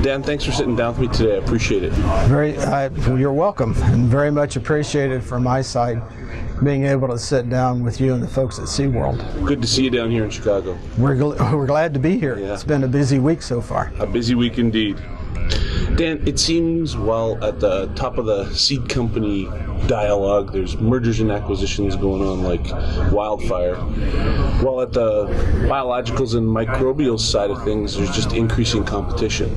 Dan, thanks for sitting down with me today. I appreciate it. You're welcome, and very much appreciated from my side being able to sit down with you and the folks at SeaWorld. Good to see you down here in Chicago. We're glad to be here. Yeah. It's been a busy week so far. A busy week indeed. Dan, it seems, well, at the top of the seed company dialogue, there's mergers and acquisitions going on like wildfire. While at the biologicals and microbial side of things, there's just increasing competition.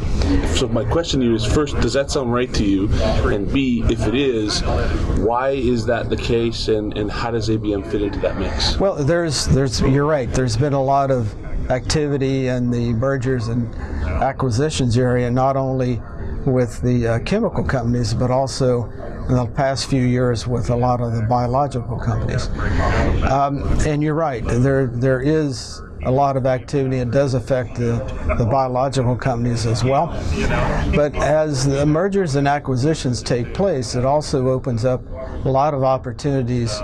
So my question to you is, first, does that sound right to you? And B, if it is, why is that the case, and how does ABM fit into that mix? Well, you're right. There's been a lot of activity in the mergers and acquisitions area, not only with the chemical companies, but also in the past few years with a lot of the biological companies. And you're right, there is a lot of activity. It does affect the biological companies as well. But as the mergers and acquisitions take place, it also opens up a lot of opportunities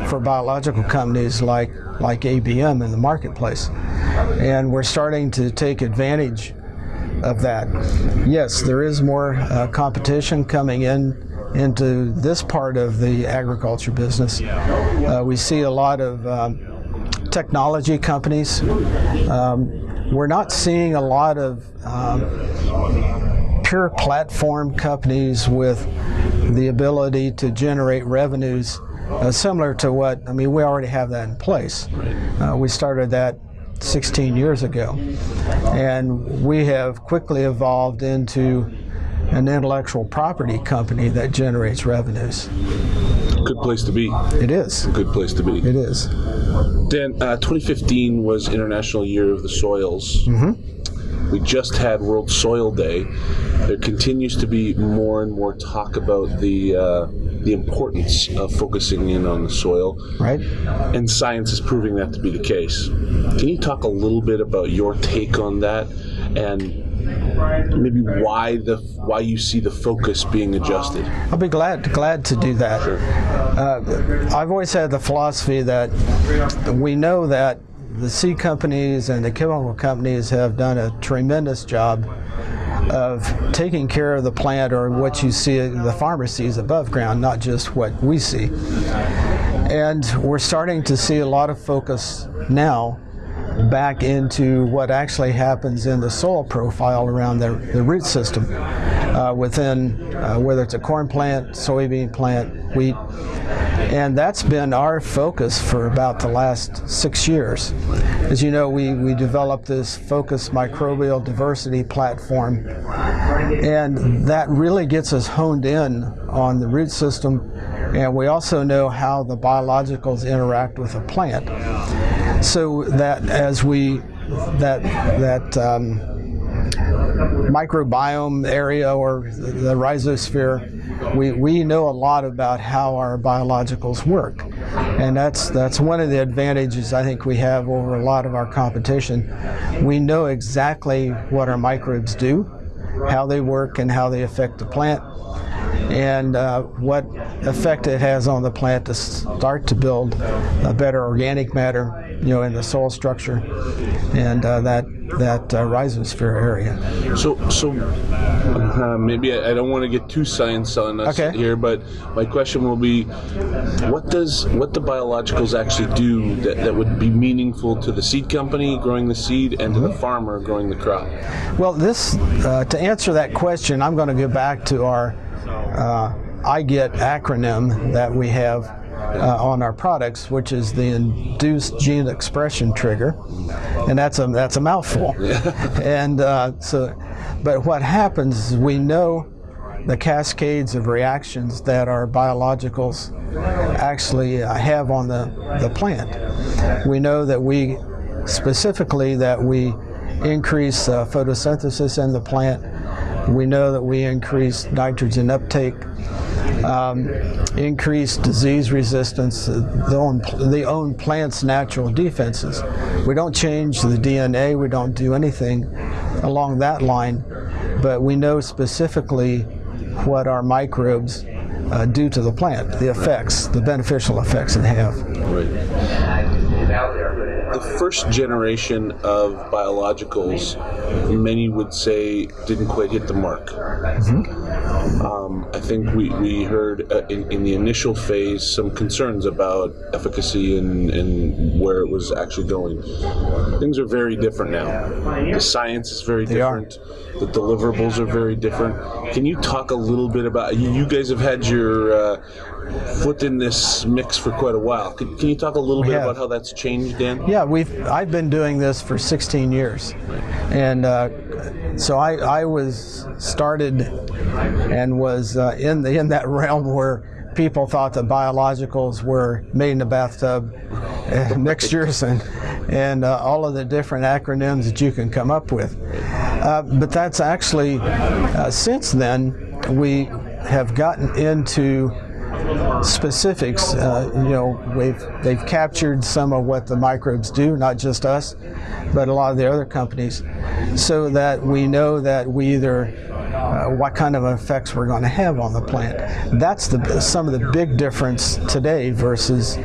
for biological companies like ABM in the marketplace. And we're starting to take advantage of that. Yes, there is more competition coming into this part of the agriculture business. We see a lot of technology companies. We're not seeing a lot of pure platform companies with the ability to generate revenues similar to we already have that in place. We started that 16 years ago, and we have quickly evolved into an intellectual property company that generates revenues. Good place to be. It is. A good place to be. It is. Dan, 2015 was International Year of the Soils. Mm-hmm. We just had World Soil Day. There continues to be more and more talk about the importance of focusing in on the soil. Right. And science is proving that to be the case. Can you talk a little bit about your take on that, and maybe why you see the focus being adjusted? I'll be glad to do that. Sure. I've always had the philosophy that we know that the seed companies and the chemical companies have done a tremendous job of taking care of the plant, or what you see, the farmer sees above ground, not just what we see. And we're starting to see a lot of focus now back into what actually happens in the soil profile around the root system within, whether it's a corn plant, soybean plant, wheat. And that's been our focus for about the last 6 years. As you know, we developed this focused microbial diversity platform, and that really gets us honed in on the root system, and we also know how the biologicals interact with a plant. So that as microbiome area, or the rhizosphere, we know a lot about how our biologicals work, and that's one of the advantages I think we have over a lot of our competition. We know exactly what our microbes do, how they work, and how they affect the plant, and what effect it has on the plant to start to build a better organic matter, in the soil structure, and that rhizosphere area. So maybe I don't want to get too science on us here, but my question will be, what do biologicals actually do that would be meaningful to the seed company growing the seed and to the farmer growing the crop? Well, to answer that question, I'm going to go back to our IGET acronym that we have on our products, which is the Induced Gene Expression Trigger, and that's a mouthful. And but what happens is we know the cascades of reactions that our biologicals actually have on the plant. We know that we increase photosynthesis in the plant. We know that we increase nitrogen uptake, increase disease resistance, the own plant's natural defenses. We don't change the DNA, we don't do anything along that line, but we know specifically what our microbes do to the plant, the effects, the beneficial effects they have. Right. the first generation of biologicals, many would say, didn't quite hit the mark. I think we heard in the initial phase some concerns about efficacy and where it was actually going. Things are very different now. The science is very different. The deliverables are very different. Can you talk a little bit about, you guys have had your foot in this mix for quite a while. Can you talk a little bit about how that's changed, Dan? Yeah, I've been doing this for 16 years. And so I was started and was in that realm where people thought that biologicals were made in a bathtub mixtures and all of the different acronyms that you can come up with. But that's actually, since then, we have gotten into specifics. They've captured some of what the microbes do, not just us, but a lot of the other companies, so that we know that we either what kind of effects we're going to have on the plant. That's some of the big difference today versus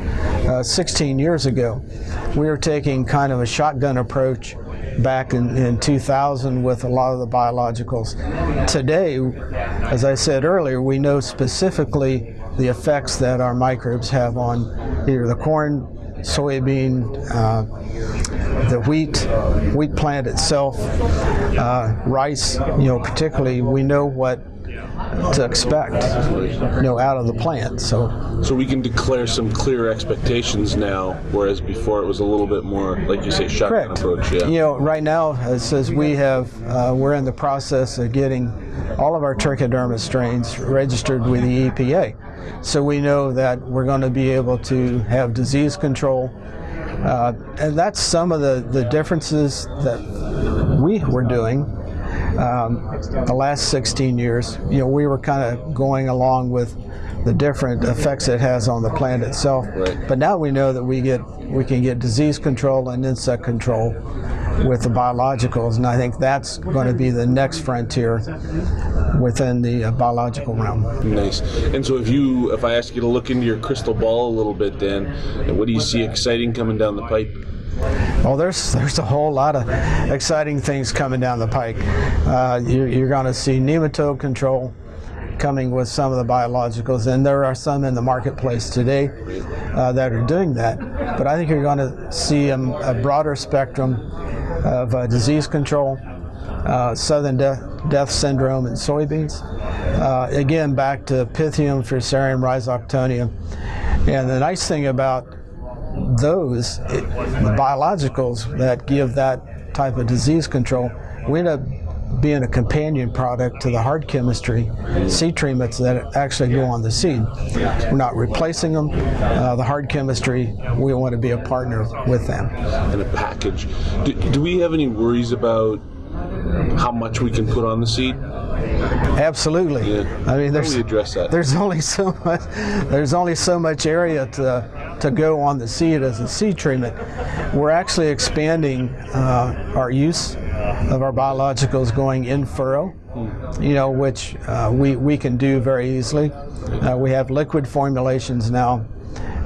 16 years ago. We were taking kind of a shotgun approach back in 2000 with a lot of the biologicals. Today, as I said earlier, we know specifically the effects that our microbes have on either the corn, soybean, the wheat plant itself, rice, particularly, we know what to expect, out of the plant. So we can declare some clear expectations now, whereas before it was a little bit more, like you say, shotgun approach. Yeah. Right now, it says we're in the process of getting all of our trichoderma strains registered with the EPA. So we know that we're going to be able to have disease control. And that's some of the differences that we were doing the last 16 years. We were kind of going along with the different effects it has on the plant itself. Right. But now we know that we can get disease control and insect control with the biologicals, and I think that's going to be the next frontier within the biological realm. Nice. And so if I ask you to look into your crystal ball a little bit, Dan, what do you see exciting coming down the pipe? Well, there's a whole lot of exciting things coming down the pike. You're going to see nematode control coming with some of the biologicals, and there are some in the marketplace today that are doing that. But I think you're going to see a broader spectrum of disease control, southern death syndrome in soybeans. Again, back to Pythium, Fusarium, Rhizoctonium. And the nice thing about those, the biologicals that give that type of disease control, we end up being a companion product to the hard chemistry seed treatments that actually go on the seed. We're not replacing them. The hard chemistry, we want to be a partner with them. And a package. Do we have any worries about how much we can put on the seed? Absolutely. Yeah. I mean, how do we address that? There's only so much area to go on the seed as a seed treatment. We're actually expanding our use of our biologicals going in furrow, which we can do very easily. We have liquid formulations now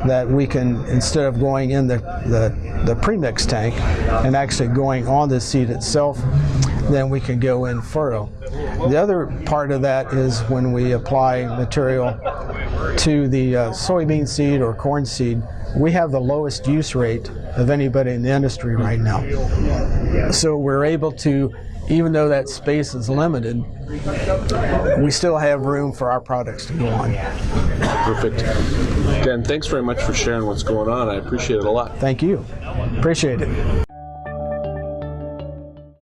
that we can, instead of going in the premix tank and actually going on the seed itself, then we can go in furrow. The other part of that is when we apply material to the soybean seed or corn seed, we have the lowest use rate of anybody in the industry right now. So we're able to, even though that space is limited, we still have room for our products to go on. Perfect. Dan, thanks very much for sharing what's going on. I appreciate it a lot. Thank you. Appreciate it.